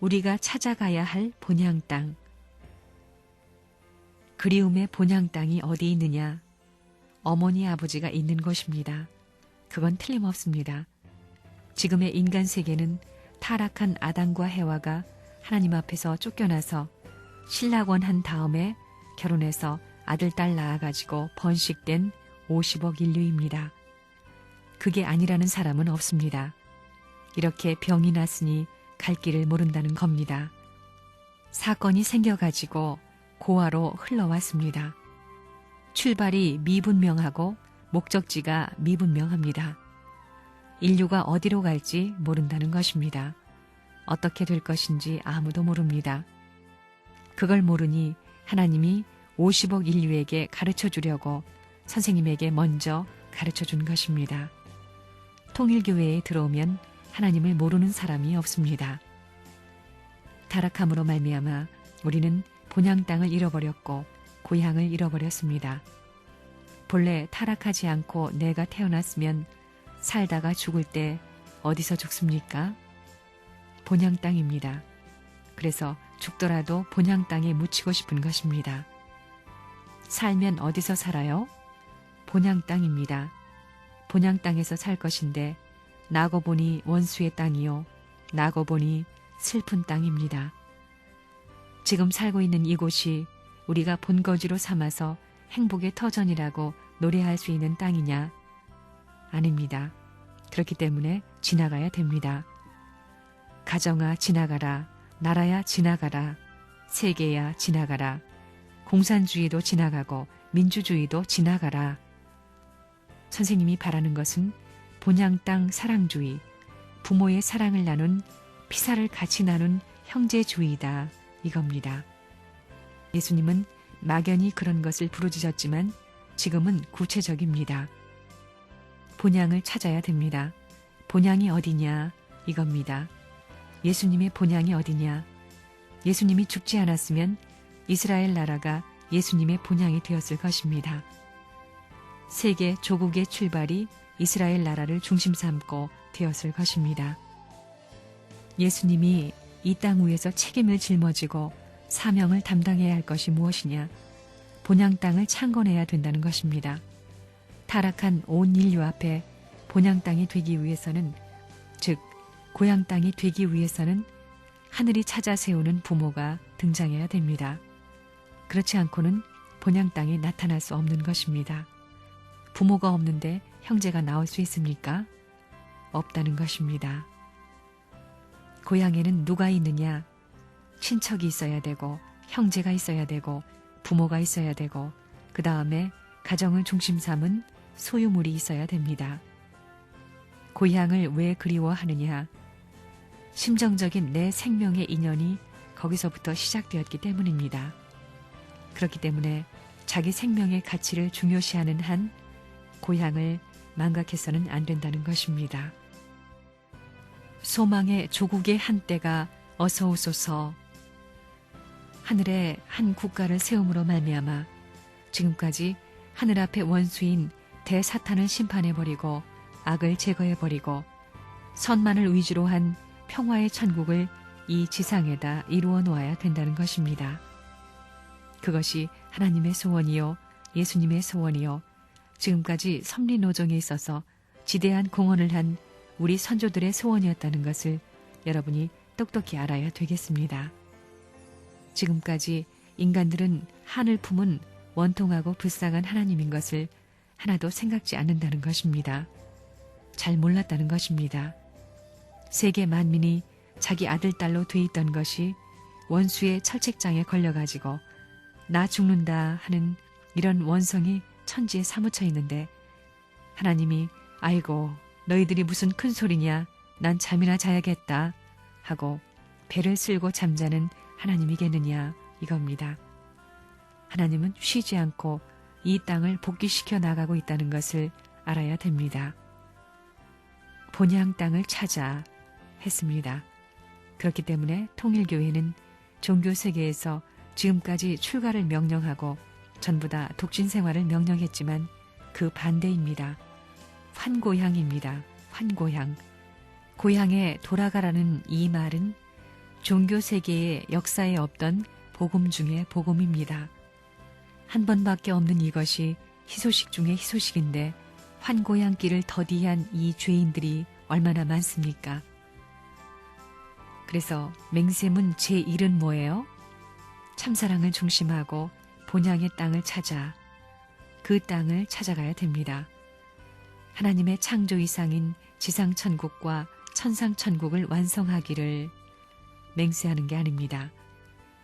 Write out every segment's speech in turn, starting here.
우리가 찾아가야 할 본향 땅. 그리움의 본향 땅이 어디 있느냐? 어머니 아버지가 있는 곳입니다. 그건 틀림없습니다. 지금의 인간 세계는 타락한 아담과 해와가 하나님 앞에서 쫓겨나서 신락원 한 다음에 결혼해서 아들, 딸 낳아가지고 번식된 50억 인류입니다. 그게 아니라는 사람은 없습니다. 이렇게 병이 났으니 갈 길을 모른다는 겁니다. 사건이 생겨가지고 고아로 흘러왔습니다. 출발이 미분명하고 목적지가 미분명합니다. 인류가 어디로 갈지 모른다는 것입니다. 어떻게 될 것인지 아무도 모릅니다. 그걸 모르니 하나님이 50억 인류에게 가르쳐 주려고 선생님에게 먼저 가르쳐 준 것입니다. 통일교회에 들어오면 하나님을 모르는 사람이 없습니다. 타락함으로 말미암아 우리는 본향 땅을 잃어버렸고 고향을 잃어버렸습니다. 본래 타락하지 않고 내가 태어났으면 살다가 죽을 때 어디서 죽습니까? 본향 땅입니다. 그래서 죽더라도 본향 땅에 묻히고 싶은 것입니다. 살면 어디서 살아요? 본향 땅입니다. 본향 땅에서 살 것인데 나고 보니 원수의 땅이요, 나고 보니 슬픈 땅입니다. 지금 살고 있는 이곳이 우리가 본거지로 삼아서 행복의 터전이라고 노래할 수 있는 땅이냐? 아닙니다. 그렇기 때문에 지나가야 됩니다. 가정아 지나가라, 나라야 지나가라, 세계야 지나가라, 공산주의도 지나가고 민주주의도 지나가라. 선생님이 바라는 것은 본향 땅 사랑주의, 부모의 사랑을 나눈, 피사를 같이 나눈 형제주의다, 이겁니다. 예수님은 막연히 그런 것을 부르짖었지만 지금은 구체적입니다. 본향을 찾아야 됩니다. 본향이 어디냐, 이겁니다. 예수님의 본향이 어디냐? 예수님이 죽지 않았으면 이스라엘 나라가 예수님의 본향이 되었을 것입니다. 세계 조국의 출발이 이스라엘 나라를 중심 삼고 되었을 것입니다. 예수님이 이 땅 위에서 책임을 짊어지고 사명을 담당해야 할 것이 무엇이냐? 본향 땅을 창건해야 된다는 것입니다. 타락한 온 인류 앞에 본향 땅이 되기 위해서는, 즉 고향 땅이 되기 위해서는 하늘이 찾아 세우는 부모가 등장해야 됩니다. 그렇지 않고는 본향 땅에 나타날 수 없는 것입니다. 부모가 없는데 형제가 나올 수 있습니까? 없다는 것입니다. 고향에는 누가 있느냐? 친척이 있어야 되고, 형제가 있어야 되고, 부모가 있어야 되고, 그 다음에 가정을 중심 삼은 소유물이 있어야 됩니다. 고향을 왜 그리워하느냐? 심정적인 내 생명의 인연이 거기서부터 시작되었기 때문입니다. 그렇기 때문에 자기 생명의 가치를 중요시하는 한 고향을 망각해서는 안 된다는 것입니다. 소망의 조국의 한때가 어서 오소서. 하늘에 한 국가를 세움으로 말미암아 지금까지 하늘 앞에 원수인 대사탄을 심판해버리고 악을 제거해버리고 선만을 위주로 한 평화의 천국을 이 지상에다 이루어 놓아야 된다는 것입니다. 그것이 하나님의 소원이요, 예수님의 소원이요, 지금까지 섭리노정에 있어서 지대한 공헌을 한 우리 선조들의 소원이었다는 것을 여러분이 똑똑히 알아야 되겠습니다. 지금까지 인간들은 하늘 품은 원통하고 불쌍한 하나님인 것을 하나도 생각지 않는다는 것입니다. 잘 몰랐다는 것입니다. 세계 만민이 자기 아들, 딸로 돼 있던 것이 원수의 철책장에 걸려가지고 나 죽는다 하는 이런 원성이 천지에 사무쳐 있는데 하나님이 아이고 너희들이 무슨 큰 소리냐, 난 잠이나 자야겠다 하고 배를 쓸고 잠자는 하나님이겠느냐, 이겁니다. 하나님은 쉬지 않고 이 땅을 복귀시켜 나가고 있다는 것을 알아야 됩니다. 본향 땅을 찾아 했습니다. 그렇기 때문에 통일교회는 종교세계에서 지금까지 출가를 명령하고 전부 다 독진 생활을 명령했지만 그 반대입니다. 환고향입니다. 환고향. 고향에 돌아가라는 이 말은 종교 세계의 역사에 없던 복음 중의 복음입니다. 한 번밖에 없는 이것이 희소식 중의 희소식인데 환고향길을 더디한 이 죄인들이 얼마나 많습니까? 그래서 맹세문 제1은 뭐예요? 참사랑을 중심하고 본향의 땅을 찾아 그 땅을 찾아가야 됩니다. 하나님의 창조 이상인 지상천국과 천상천국을 완성하기를 맹세하는 게 아닙니다.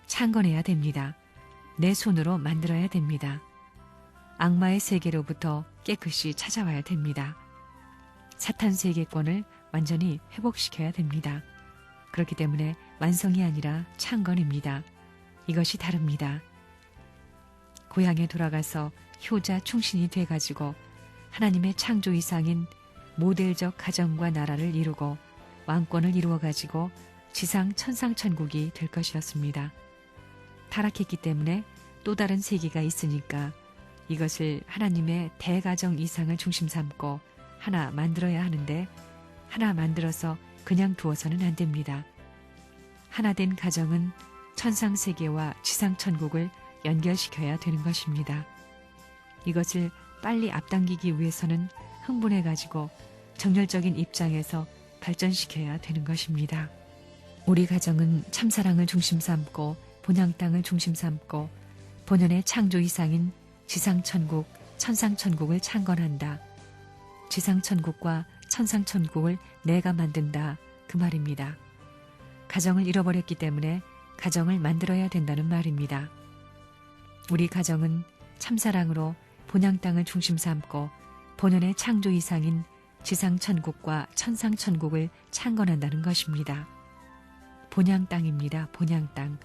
창건해야 됩니다. 내 손으로 만들어야 됩니다. 악마의 세계로부터 깨끗이 찾아와야 됩니다. 사탄 세계권을 완전히 회복시켜야 됩니다. 그렇기 때문에 완성이 아니라 창건입니다. 이것이 다릅니다. 고향에 돌아가서 효자 충신이 돼가지고 하나님의 창조 이상인 모델적 가정과 나라를 이루고 왕권을 이루어가지고 지상 천상천국이 될 것이었습니다. 타락했기 때문에 또 다른 세계가 있으니까 이것을 하나님의 대가정 이상을 중심 삼고 하나 만들어야 하는데 하나 만들어서 그냥 두어서는 안 됩니다. 하나 된 가정은 천상세계와 지상천국을 연결시켜야 되는 것입니다. 이것을 빨리 앞당기기 위해서는 흥분해가지고 정열적인 입장에서 발전시켜야 되는 것입니다. 우리 가정은 참사랑을 중심 삼고 본향 땅을 중심 삼고 본연의 창조 이상인 지상천국, 천상천국을 창건한다. 지상천국과 천상천국을 내가 만든다. 그 말입니다. 가정을 잃어버렸기 때문에 가정을 만들어야 된다는 말입니다. 우리 가정은 참사랑으로 본향 땅을 중심 삼고 본연의 창조 이상인 지상천국과 천상천국을 창건한다는 것입니다. 본향 땅입니다. 본향 땅.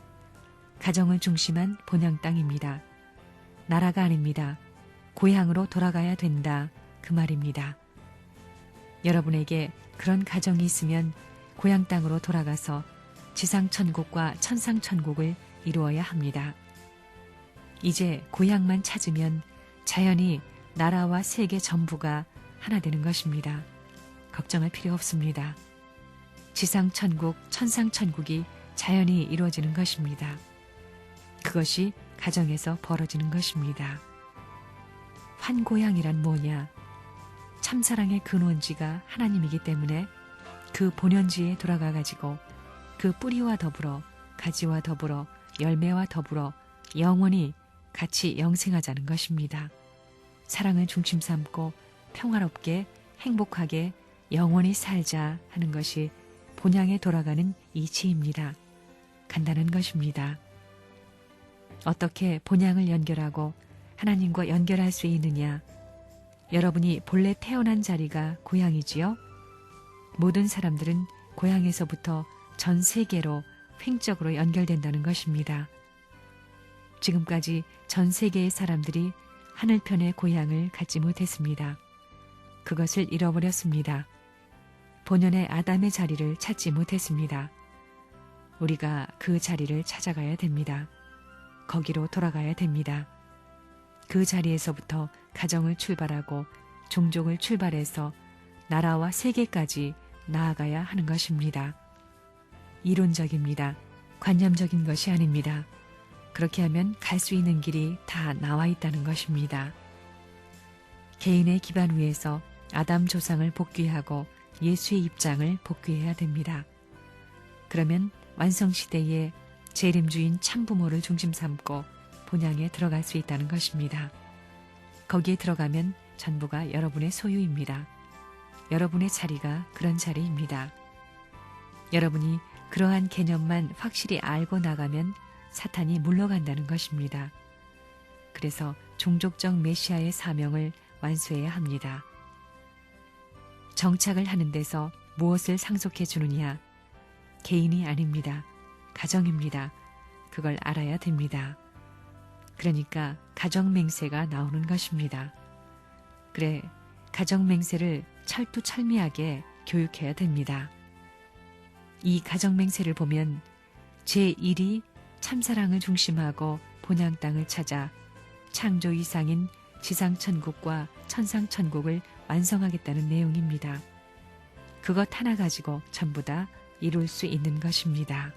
가정을 중심한 본향 땅입니다. 나라가 아닙니다. 고향으로 돌아가야 된다. 그 말입니다. 여러분에게 그런 가정이 있으면 고향 땅으로 돌아가서 지상천국과 천상천국을 이루어야 합니다. 이제 고향만 찾으면 자연히 나라와 세계 전부가 하나 되는 것입니다. 걱정할 필요 없습니다. 지상천국, 천상천국이 자연히 이루어지는 것입니다. 그것이 가정에서 벌어지는 것입니다. 환고향이란 뭐냐? 참사랑의 근원지가 하나님이기 때문에 그 본연지에 돌아가 가지고 그 뿌리와 더불어 가지와 더불어 열매와 더불어 영원히 같이 영생하자는 것입니다. 사랑을 중심 삼고 평화롭게 행복하게 영원히 살자 하는 것이 본향에 돌아가는 이치입니다. 간단한 것입니다. 어떻게 본향을 연결하고 하나님과 연결할 수 있느냐? 여러분이 본래 태어난 자리가 고향이지요? 모든 사람들은 고향에서부터 전 세계로 횡적으로 연결된다는 것입니다. 지금까지 전 세계의 사람들이 하늘편의 고향을 갖지 못했습니다. 그것을 잃어버렸습니다. 본연의 아담의 자리를 찾지 못했습니다. 우리가 그 자리를 찾아가야 됩니다. 거기로 돌아가야 됩니다. 그 자리에서부터 가정을 출발하고 종족을 출발해서 나라와 세계까지 나아가야 하는 것입니다. 이론적입니다. 관념적인 것이 아닙니다. 그렇게 하면 갈 수 있는 길이 다 나와 있다는 것입니다. 개인의 기반 위에서 아담 조상을 복귀하고 예수의 입장을 복귀해야 됩니다. 그러면 완성시대에 재림주인 참부모를 중심 삼고 본향에 들어갈 수 있다는 것입니다. 거기에 들어가면 전부가 여러분의 소유입니다. 여러분의 자리가 그런 자리입니다. 여러분이 그러한 개념만 확실히 알고 나가면 사탄이 물러간다는 것입니다. 그래서 종족적 메시아의 사명을 완수해야 합니다. 정착을 하는 데서 무엇을 상속해 주느냐? 개인이 아닙니다. 가정입니다. 그걸 알아야 됩니다. 그러니까 가정맹세가 나오는 것입니다. 그래, 가정맹세를 철두철미하게 교육해야 됩니다. 이 가정맹세를 보면 제1이 참사랑을 중심하고 본향 땅을 찾아 창조 이상인 지상천국과 천상천국을 완성하겠다는 내용입니다. 그것 하나 가지고 전부 다 이룰 수 있는 것입니다.